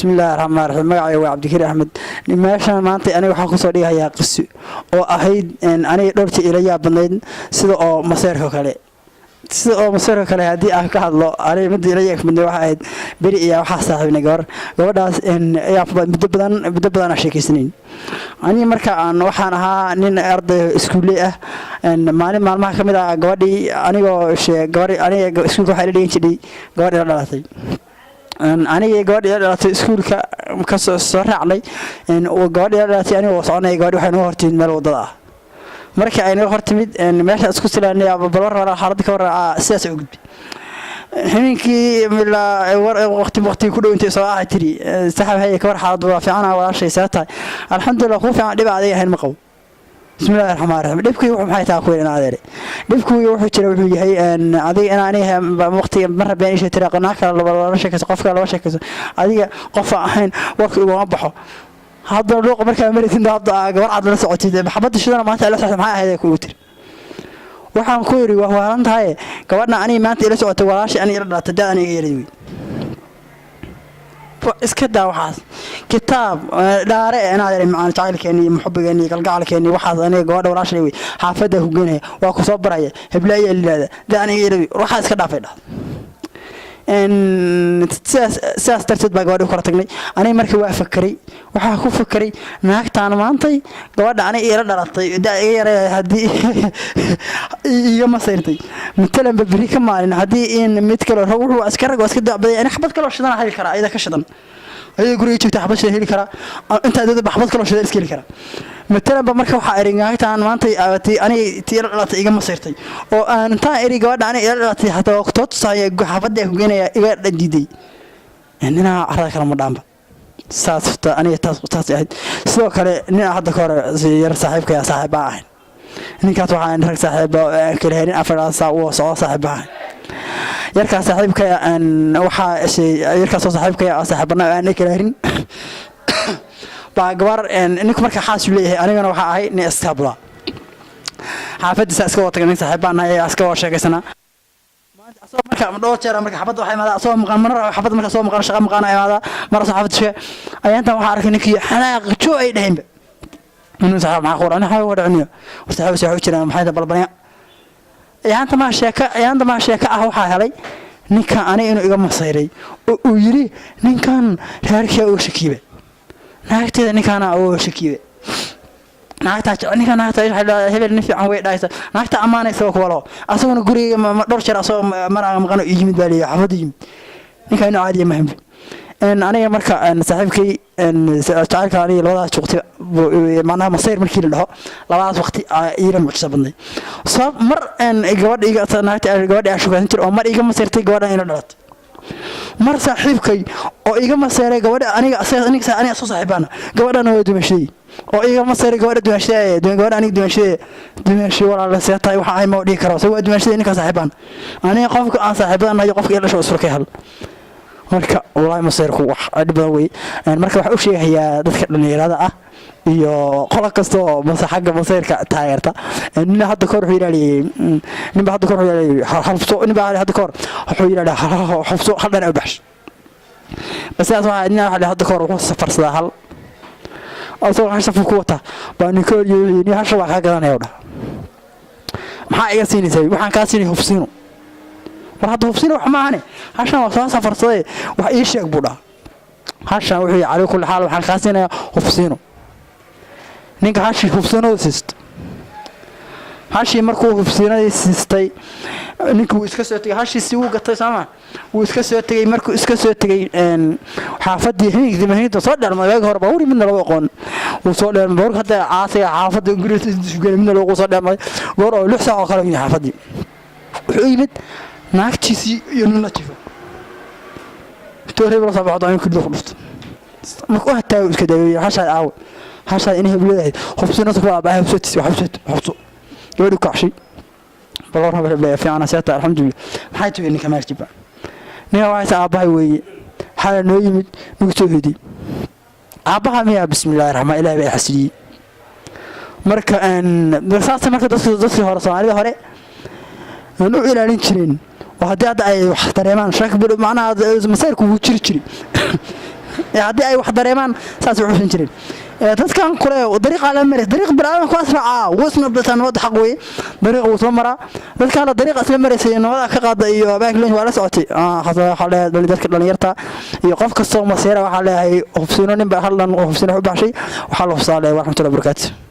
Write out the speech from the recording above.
بسم الله الرحمن الرحيم magacayga waa Cabdikariin Axmed meeshan maanta aniga waxaan ku soo dhigayaa qiso oo ahayd aniga dhorti ilaa badnayd sida oo maseerka kale hadii aan ka hadlo aniga mid ilaa badnayd waxa ahayd bari iyo waxa saaxiibnay gabadhaas ayaa muddo badan sheekaysanay aniga marka aan waxaan ahaa nin arday iskuuley ah maalmaha kamid ah gabadhii aniga iskuulka waxa la dhigin jiray gabadha dhalatay aniga gabadha dhalatay iskuulka ka soo raacnay gabadha dhalatay aniga oo soconay gabadha waxay noo hortiin meel wadada ah marka ay noo hortimid meesha isku silaanay balwar xaaladda ka waraa sidaas u gudbi habeenkii waqti ku dhow intay soo ahay tiri saxab hay ka war xaalad waa fiican walaashay saatay alxamdulillah ku fiican dhibaaday ahayn ma qabo بسم الله الرحمن الرحيم دبكي وحو maxay taa ku weynaa adeer dibkii wuxuu jira wuxuu yahay adiga inaanay waqti mar been isha tiraaqna kala laba sheekayso qofka laba sheekayso adiga qof ahayn waqti ugu baxo hadda luuq markaa maritin hadda gabar cad la socotay maxabada shidana maanta la socotay maxay ahayd ku tir waxaan ku yiri waa waalan tahay gabadha aniga maanta ila socotay walaashi aniga ila dhaatay aniga yaray iska daa waxaas kitaab dhaare ana macaan jacaylkeeni muxubbigeeni galgacalkeeni waxaas aniga gabadha walaashay way xaafada ku geenaya waa ku soo baraya heblaaya lilaada aniga yaray waxaas ka dhaafay sidaas darteed baa gabadha kala tagnay aniga markii waa fakaray waxaa ku fakaray naagtaan maantay gabadha aniga ila dhalatay iga yaray hadii iga masayrtay matalan bari ka maalin hadii in mid kale wuxuu askar iska dacbaday ani xabad kale shidan heli kara ida ka shidan ayay guriga joogta xabad heli kara inta dad xabad kale shidan iska heli kara matalan marka waxa eringaagtaan maantay aniga tii dhalatay iga masayrtay oo aan inta eri gabadha aniga ila dhalatay hataa waqtood saaya xaafada ku geenaya iga diiday inna arada kala ma dhaanba saasta aniga taas ahayd sidoo kale nin hadda ka hor yar saaxiibka ya saaxiib ah ninkaas waxaan rag saaxiib kale heerin afar saac oo saaxiib ah yarka saaxiibka waxa yarka saaxiibka saaxiibna aan kale heerin baa gabar ninku marka xaas u leeyahay anigana waxa ahay nin istaabla xaafadiisa iska wada tagnay saaxiibana ay iska wada sheekaysana maanta asoo marka dhowr jeer marka xabad waxay maada asoo maqan mar xabad marka soo maqan shaqo maqan ay maada mar soo xabad shaqo ayaantan waxa arkay ninkii xanaaq joo ay dhahaynba inuu saaxiib ma qoran waxa wadacniyo waxa soo jiraan maxay balbalaya ayaanta ma sheeka ah waxa helay ninka aniga inuu iga masayray oo yiri ninkan reerkii oo shakiiba naagteeda ninkan oo shakiiba naagta hebel nin fiican way dhaaysa naagta amaanaysa oo walo asaguna guriga ma dhowr jeer asoo mar aan maqano yimid baa leeyahay xafad yimid ninkan caadi ma himbi aniga marka saaxiibkay jacaylka aniga labadaas waqti macnaha masayr markii la dhaho labadaas waqti iira mucjisa badnay sabab mar gabadha iga naagta gabadha shugaan jir oo mar iga masayrtay gabadha ina dhalatay mar saaxiibkay oo iga masayray gabadha aniga soo saaxiibana gabadhana way dumashay oo iga masayray gabadha gabadha aniga dumashay walaal seetay waxa ay ma dhigi karo soo dumashay ninka saaxiibana aniga qofka aan saaxiibana iyo qofka ila soo surkay hal marka wallahi masayrku wax dhibada way marka waxa uu sheegayaa dadka dhalinyarada ah iyo qolo kasto masaxaga masayrka taageerta nin hadda kor wuxuu yiraahday nin hadda kor wuxuu yiraahday xalfso nin hadda kor wuxuu yiraahday xalfso hadan u baxsh bas waxa nin hadda kor wuxuu safarsada hal asoo xasaf ku wata baa nin kor yiri nin hasha waxa garanaya maxaa iga siinayay waxaan ka siinay hufsiino warad hufsiino wax ma ahane hashan waa soo safarsaday wax ii sheeg buudha hashan wuxuu yiri kul xaal waxaan ka siinay hufsiino ninka hashi hufsiino sist hashi markuu hufsiinay sistay ninkuu iska soo tagay hashi si uu gatay sama uu iska soo tagay markuu iska soo tagay xaafadii hiniigda soo dhalmay waag hore baa midna loo aqoon uu soo dhalmay baa hadda caasiga xaafada guriga midna loo soo dhalmay goor oo 6 saac oo kale xaafadii wuxuu yimid naagtiisii iyo nin la jifo toorey wala sabacdo aan ku dhufto markuu hataa iska daaway hasha inay hebleeyahay hubsina ku baa hubso gabadhu kaxshi balor haba hebleeya fiicana seeta alxamdulillah maxay tahay ninka maarjiba nin waxa aabahay weeye xala noo yimid nugu soo hidi aabaha miya bismillaahir rahmaanir rahiim ilaahay xasili marka saasa marka dadkii hore Soomaalida hore aan u ilaalin jireen وهذا أي احترمان شكل معناه مسيرك وجري haddii ay wax dareemaan saas u xusan jireen dadkan kale dariiqa la maray dariiq bilaadan ku asraaca wasna badan wad xaq way dariiq uu soo maraa dadka la dariiq asla mareysay nabada ka qaada iyo baaklin waa la socotay waxa la dadka dhalinyarta iyo qof kasta oo maseera waxa leeyahay hubsiino nin ba haldan oo hubsiino u baxshay waxa la hubsaalay wa rahmatullahi wa barakatuh